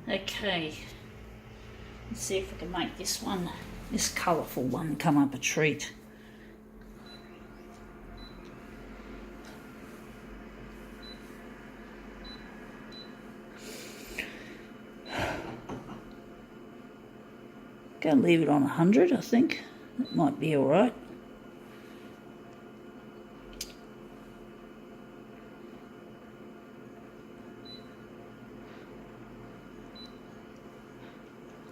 Okay, let's see if we can make this colourful one, come up a treat. Go leave it on 100, I think. That might be alright.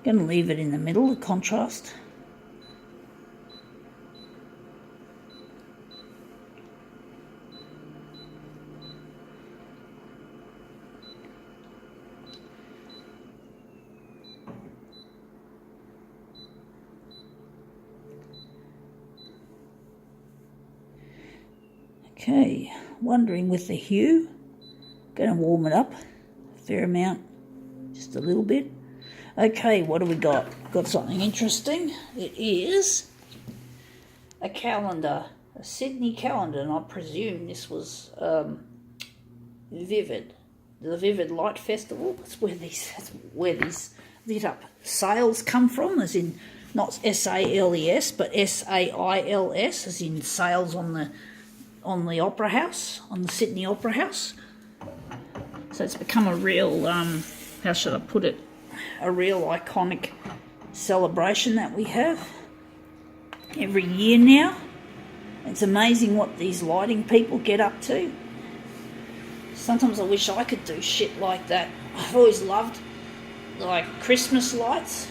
Going to leave it in the middle, the contrast. Okay, wondering with the hue, going to warm it up a fair amount, just a little bit. Okay, what do we got? Got something interesting. It is a calendar, a Sydney calendar, and I presume this was Vivid, the Vivid Light Festival. That's where these lit up sails come from, as in not S-A-L-E-S, but S-A-I-L-S, as in sails on the Opera House, on the Sydney Opera House. So it's become a real, how should I put it, a real iconic celebration that we have every year now. It's amazing what these lighting people get up to. Sometimes I wish I could do shit like that. I've always loved like Christmas lights.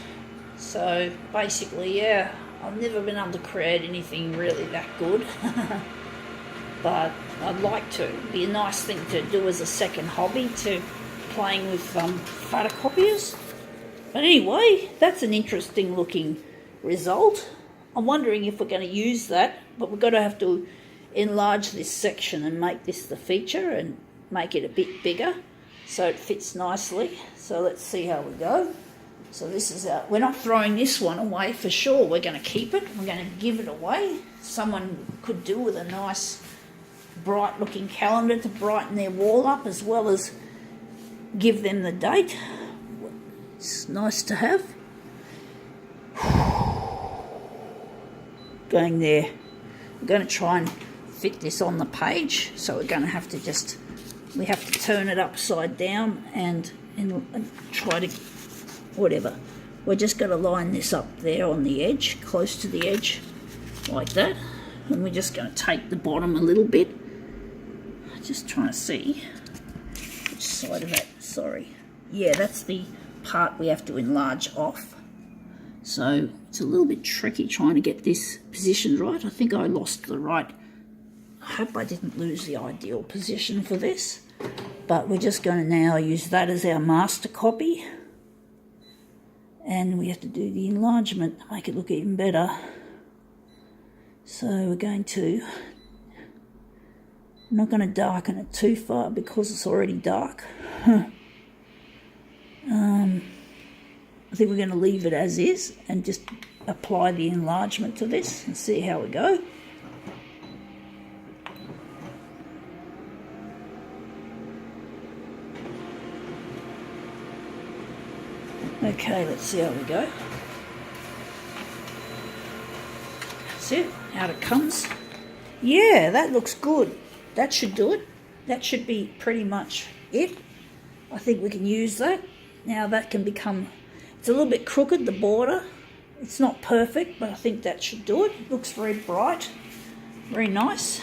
So basically, yeah, I've never been able to create anything really that good. But I'd like to. It'd be a nice thing to do as a second hobby to playing with photocopiers. But anyway, that's an interesting looking result. I'm wondering if we're going to use that, but we're going to have to enlarge this section and make this the feature and make it a bit bigger so it fits nicely. So let's see how we go. So this is we're not throwing this one away for sure. We're going to keep it. We're going to give it away. Someone could do with a nice bright looking calendar to brighten their wall up, as well as give them the date. It's nice to have. Going there. We're going to try and fit this on the page, so we're going to have to we have to turn it upside down and try to, whatever. We're just going to line this up there on the edge, close to the edge, like that. And we're just going to take the bottom a little bit. Just trying to see which side of that, sorry. Yeah, that's the part we have to enlarge off. So it's a little bit tricky trying to get this positioned right. I think I lost the right, I hope I didn't lose the ideal position for this. But we're just going to now use that as our master copy. And we have to do the enlargement to make it look even better. So we're going to, I'm not going to darken it too far because it's already dark. I think we're going to leave it as is and just apply the enlargement to this and see how we go. Okay, let's see how we go. That's it, out it comes. Yeah, that looks good. That should do it. That should be pretty much it. I think we can use that. Now that can become, it's a little bit crooked, the border. It's not perfect, but I think that should do it. It looks very bright, very nice.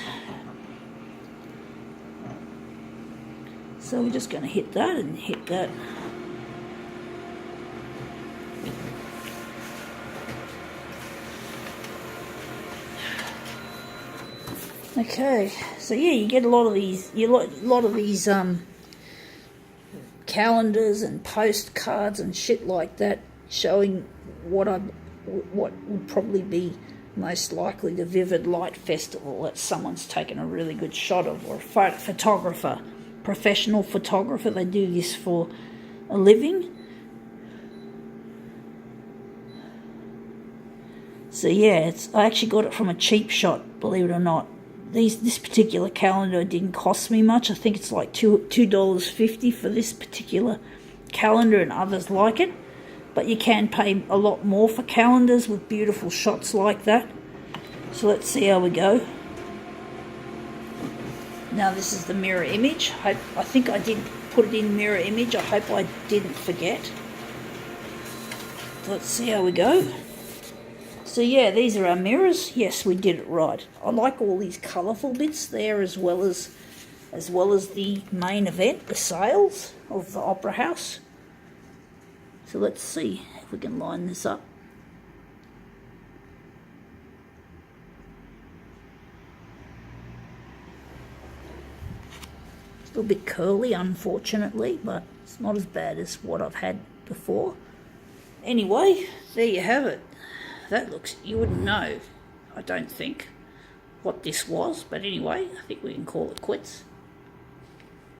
So we're just going to hit that and hit that. Okay, so yeah, you get a lot of these. Calendars and postcards and shit like that, showing what would probably be most likely the Vivid Light Festival that someone's taken a really good shot of, or a photographer, professional photographer. They do this for a living. So yeah, I actually got it from a cheap shop, believe it or not. This particular calendar didn't cost me much. I think it's like $2.50 for this particular calendar and others like it, but you can pay a lot more for calendars with beautiful shots like that. So let's see how we go. Now this is the mirror image. I think I did put it in mirror image. I hope I didn't forget. Let's see how we go. So yeah, these are our mirrors. Yes, we did it right. I like all these colourful bits there, as well as the main event, the sales of the Opera House. So let's see if we can line this up. It's a little bit curly, unfortunately, but it's not as bad as what I've had before. Anyway, there you have it. That looks, you wouldn't know, I don't think, what this was, but anyway, I think we can call it quits.